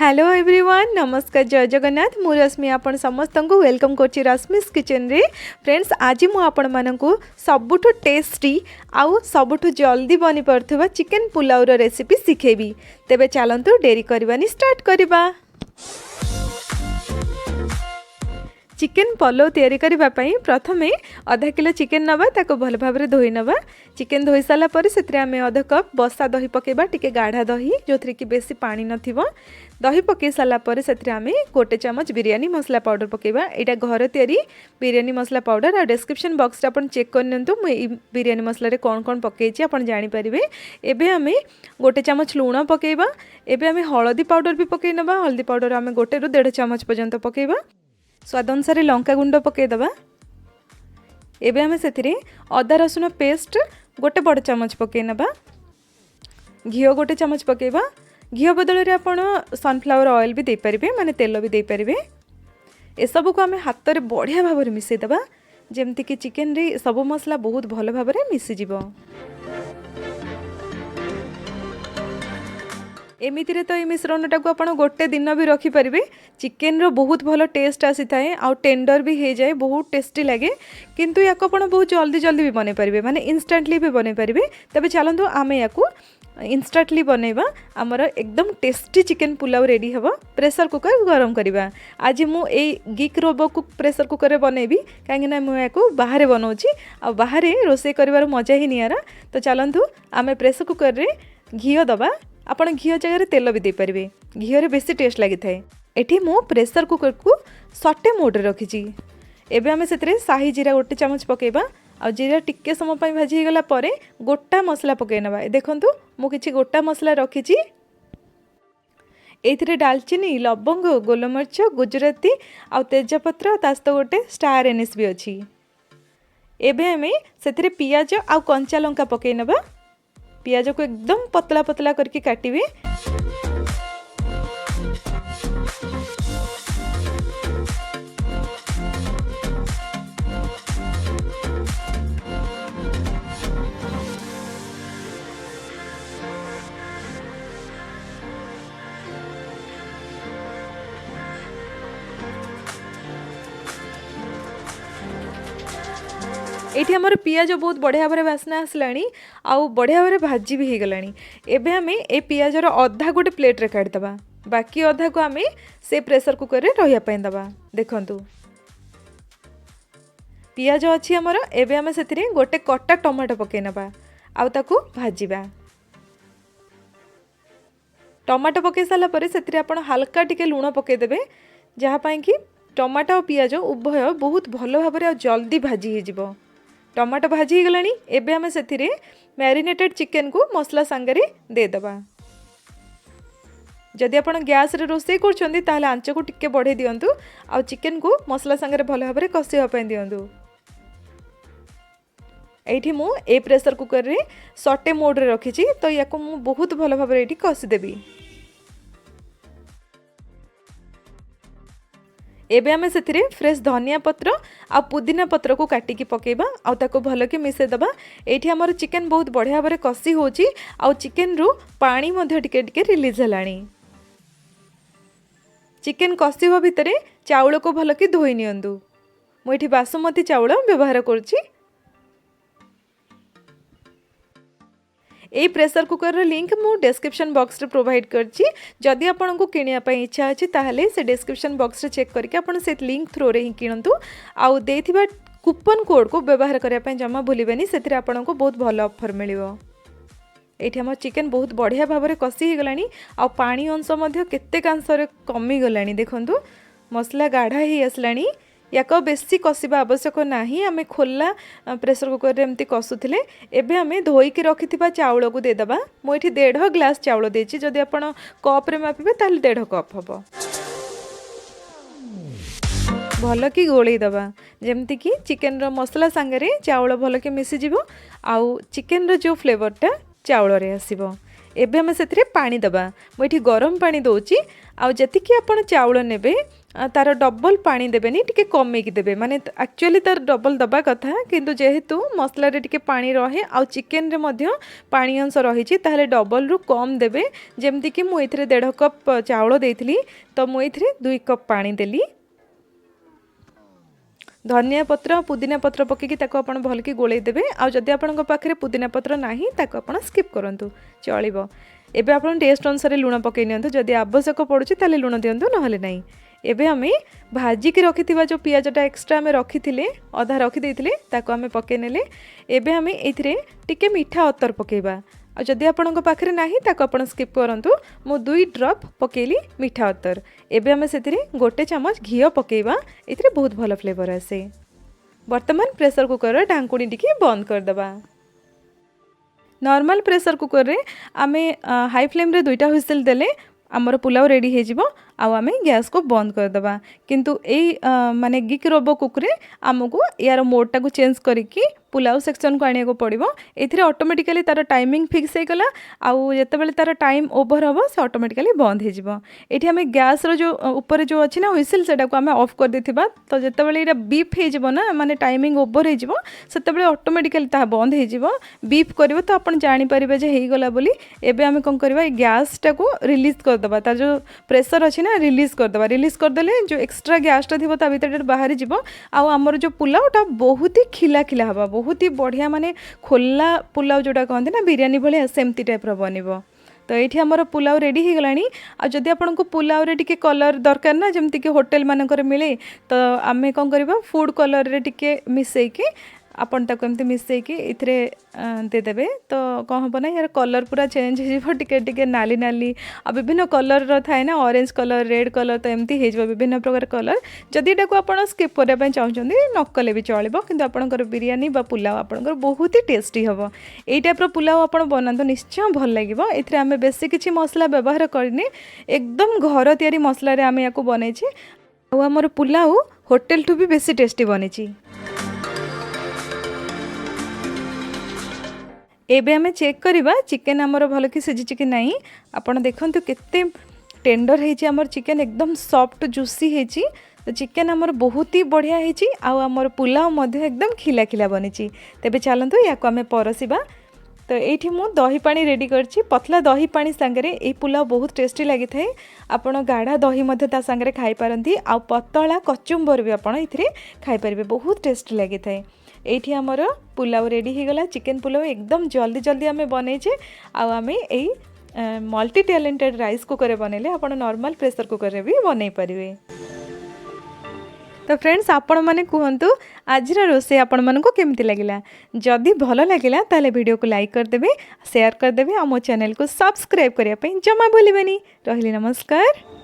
Hello everyone नमस्कार जय जगन्नाथ मु रश्मि आपण समस्त को वेलकम करछि रश्मिस किचन रे। फ्रेंड्स आज मु आपण मानकु सबुठु टेस्टी आउ सबुठु जल्दी बनी परथुवा चिकन पुलाव रो रेसिपी सिखेबी। तेबे चलंतु डेरी करबानी स्टार्ट करबा। चिकन पलाव तैयारी करबा पई प्रथमे आधा किलो चिकन नबा ताको भल भाबरे धोई नबा। चिकन धोई साला पर सेतरे आमे आधा कप बसा दही पकेबा, टिके गाढ़ा दही जोथरे कि बेसी पानी नथिबो। दही पके साला पर सेतरे आमे गोटे चमच बिरयानी मसला पाउडर पकेबा। एटा घर तैयारी बिरयानी मसला पाउडर आ डिस्क्रिप्शन बॉक्स रे अपन चेक कर नियंतु मु ए बिरयानी मसला रे कोन कोन पकेछि अपन जानि परिबे। एबे आमे गोटे चमच लूण पकेबा। एबे आमे हळदी पाउडर भी पके नबा। हळदी पाउडर आमे गोटे रु 1.5 चमच पर्यंत पकेबा। स्वाद अनुसार लंका गुंड पकेदबा। एबे आमे सेथिरे अदा रसुण पेस्ट गोटे बड़ चमच पके नबा। घिओ गोटे चमच पकेबा। घिओ बदल रे आपण सनफ्लावर ऑयल भी दे परिबे, माने तेल भी दे परिबे। ए सब को आमे हाथ रे बढ़िया भाव रे मिसै दबा जेमति कि चिकन रे सब मसला बहुत भलो भाव रे मिसि जिवो। एमिति रे तो ए मिश्रणटा को आपण गोटे दिन भी रखी परिबे। चिकन रो बहुत भलो टेस्ट आसी थाए आ टेंडर भी हे जाए, बहुत टेस्टी लागे। किंतु याको आपण बहुत जल्दी जल्दी भी बने परिबे, माने इंस्टेंटली भी बने परिबे। तबे चलंतु आमे याको इंस्टेंटली बनेबा। हमर एकदम टेस्टी चिकन पुलाव रेडी हबो। प्रेशर कुकर गरम करिबा। आज मु ए गीक रोबोकुक प्रेशर कुकर रे बनेबी, काहे ना मु याको बाहरे बनौची आ बाहरे रोसे करिवार मजा ही नियारा। तो चलंतु आमे प्रेशर कुकर रे घिओ दबा। आपण घिओ जगह तेल भी दे पारिबे, घिओ रे बेसी टेस्ट लागि थाए। एठी मु प्रेशर कुकर को सटे मोड रे रखिची। एबे आमे सेतरे शाही जीरा गोटे चमच पकेबा। आ जीरा टिक्के समय पई भाजी हे गला परे गोटा मसला पके नबा। देखंतु मु किछि गोटा मसला रखिची। एथिरे दालचीनी, लवंग, गोलमरिच, गुजराती आ तेजपत्र तास्त गोटे स्टार एनिस भी अछि। एबे आमे सेतरे पियाज आ कंचा लंका पके नबा। पियाज को एकदम पतला पतला करके काटिबे। एठी हमर पियाज बहुत बढ़िया भाव बासना आसलानी आउ बढ़िया भाव भाजी भी गलानी। एबे हमें ए पियाज रो अधा गोटे प्लेट रे काट दबा। बाकी अधा को हमें से प्रेशर कुकर रे रहिया पई दबा। देखंतु पियाज अछि हमर। एबे हमें सेथिरे गोटे कटा टमाटो पके नबा आउ ताकू भाजीबा। टमाटो पके साला परे सेथिरे आपण हल्का टिके लूण पके देबे, जहा पई कि टमाटो और पियाज उभय बहुत भलो भाव रे जल्दी भाजी हे जिवो। टमाटो भाजी ही गलानी। एबे हमें सेथिरे मैरिनेटेड चिकन को मसला संगरे दे दबा। जदि आपण गैस रे रोसे करछोंदी ताले आंच को टिके बढ़े दियंतु आ चिकन को मसला संगरे भलो भाव रे कसिया पय दियंतु। एठी मु ए प्रेशर कुकर रे सटे मोड रे रखिची, तो याको मु बहुत भलो भाव रे एठी कसी देबी। एबे हमें सेथिरे फ्रेश धनिया पत्र आ पुदीना पत्र को काटिकी पकेबा आ ताको भलो के मिसे दबा। एठी हमर चिकन बहुत बढ़िया भाव कसी होची आ चिकन रु पानी मध्ये टिके टिके रिलीज हलानी। चिकन कसी हो भितरे चाउल को भलो के धोई नियंतु। मु एठी बासमती चाउल व्यवहार करची। ए प्रेशर कुकर रो लिंक मु डिस्क्रिप्शन बॉक्स रे प्रोवाइड करची। जदि आपन को किनिया पई इच्छा अछि ताहले से डिस्क्रिप्शन बॉक्स रे चेक करके आपन से लिंक थ्रू रे ही किनंतु। आउ देथिबा कूपन कोड को व्यवहार करिया पई जमा भूलिबेनी, सेथिरे आपन को बहुत भलो ऑफर मिलिवो। एठी हमर चिकन बहुत बढ़िया भाव रे कसी हे गलानी आ पानी अंश मध्ये केते कांस रे कमी गलानी। देखंतु मसला गाढ़ा ही असलानी। याको बेसी कसिबा आवश्यक नाही। आमे खोला प्रेशर कुकर रे एमती कसुथिले। एबे आमे धोई के रखिथिबा चाउल को दे दबा। मो एठी 1.5 ग्लास चाउल देछि। जदि आपण कप रे मापिबे ताले 1.5 कप हबो। भलो की गोळी दबा जेमति कि चिकन रो मसला संगरे चाउल भलो के मिसि जिवो आउ चिकन रो जो फ्लेवरटा चाउल रे आसीबो। एबे हमें सेथिरे पानी दबा। मो एठी गरम पानी दोची। आउ जति कि आपण चाउल नेबे तार डबल पानी देबेनी टिके कमेकी देबे माने एक्चुअली तार डबल दबा कथा किंतु जेहेतु मसला रे टिके पानी रहे आ चिकेन रे मध्य पानी अंश रही ताहले डबल रु कम देबे जेमति कि मु एथिरे 1.5 कप चाउल देइथिली तो मु एथिरे 2 कप पानी देली धनिया पत्र पुदीना पत्र पकेकी ताको आपण भलकी गोळेई देबे आ जदि आपनक पाखरे पुदीना पत्र नाही ताको आपण स्किप करंतु चलिबो एबे आपण टेस्ट अनुसार लुण पकई नियंतु जदि आवश्यक पड़ुछि ताले लुण दियंतु नहले नाही एबे हमें भाजी की रखिथिबा जो पियाजटा एक्स्ट्रा हमें रखिथिले अधा रखि देइथिले ताको हमें पकई नेले एबे हमें एथिरे टिके मीठा अतर पकेबा आ जदि आपनक पाखरे नाही ताको आपण स्किप करंतु मु 2 ड्रॉप पकेली मीठा अतर एबे हमें सेथिरे 1 चम्मच घी पकेबा एथिरे बहुत भलो फ्लेवर आसे वर्तमान प्रेशर कुकर ढांकुणी टिके बंद कर दबा नॉर्मल प्रेशर कुकर रे आमे हाई फ्लेम रे 2टा हुइसेल देले आमर पुलाव रेडी हे जिवो आउ आमे गैस को बंद कर दबा किंतु एई माने गिक रोबो कुक रे हमकु यार मोड टा को चेंज करिकि पुलाव सेक्शन को आनिया को पड़िबो एथिरे ऑटोमेटिकली तार टाइमिंग फिक्स हे गला आउ जते बेले तार टाइम ओवर हबो से ऑटोमेटिकली बंद हे जिवो एठी हमें गैस रो जो ऊपर जो अछि ना हुइसेल सेटा को हमें ऑफ कर देथिबा तो जते बेले एटा बीप हे जिवो ना माने टाइमिंग ओवर हे जिवो सेते बेले ऑटोमेटिकली ता बंद हे जिवो बीप करबो तो आपण जानि परिबे जे हेई गला बोली एबे हमें कोन करबा गैस टा को रिलीज कर दबा तार जो प्रेशर अछि ना रिलीज कर दबा रिलीज कर देले जो एक्स्ट्रा गैस टा थिबो ता भीतर बाहर जिवो आउ हमर जो पुलावटा बहुत ही खिला खिला हबा बहुत ही बढ़िया माने खोला पुलाव जोटा कहते ना बिरयानी भले सेमती टाइप रो बनिबो तो ये आमर पुलाव रेडी हो गलानी आ जदि आपन को पुलाव रे टिके कलर दरकार ना जमती कि होटल मानकर मिले तो आमे कोन करबा फूड कलर रे टिके मिसई के आपन ताको एमती मिसई के इथरे दे देबे तो कौन हम ना यार कलर पूरा चेंज हो टिके टिके नाली नाली आ विभिन्न कलर रो थाए ना ऑरेंज कलर रेड कलर तो एमती हे जबो विभिन्न प्रकार कलर जदि एटा को आपण स्किप करबा पय चाहउछन्ती नकले भी चलिबो किंतु आपनकर बिरयानी बा पुलाव आपनकर बहुत ही टेस्टी हबो एई टाइप रो पुलाव आपण बनातो निश्चय भल लागिबो एथरे हमें बेसी किछि मसला व्यवहार करनी एकदम घर तयारी मसला रे हमें याको बनैछि आ हमर पुलाव होटल ठु भी बेसी टेस्टी बनेछि एबे हमें चेक करिबा चिकन हमर भल कि सिझिछि कि नाही आपण देखंतु केते टेंडर हेछि हमर चिकन एकदम सॉफ्ट जूसी हेछि तो चिकन हमर बहुत ही बढ़िया हेछि आ हमर पुलाव मध्ये एकदम खिला खिला बनेछि तेबे चलंतु याको हमें परसिबा तो ये मु दही पानी रेडी करछि पतला दही पानी सांगरे ए पुलाव बहुत टेस्टी लगी थाए आपण गाढ़ा दही मध्ये ता सांगरे खाई पारंती आ पतला कचुम्बर भी आपण इथरे खाई परिबे बहुत टेस्टी लगी थाए एठी हमर पुलाव रेडी हो गला चिकन पुलाव एकदम जल्दी जल्दी आमे बनैछे आ आमे एई मल्टी टैलेंटेड राइस कुकर बनेले आपण नॉर्मल प्रेशर कुकर रे भी बनै परिबे तो फ्रेंड्स आपण माने कहंतु आज रोसे आपण मन को केमती लागिला जदि भलो लागिला ताले वीडियो को लाइक कर देबे शेयर कर देबे आ मो चैनल को सब्सक्राइब करिया पे जमा भूलिबेनी रहली नमस्कार।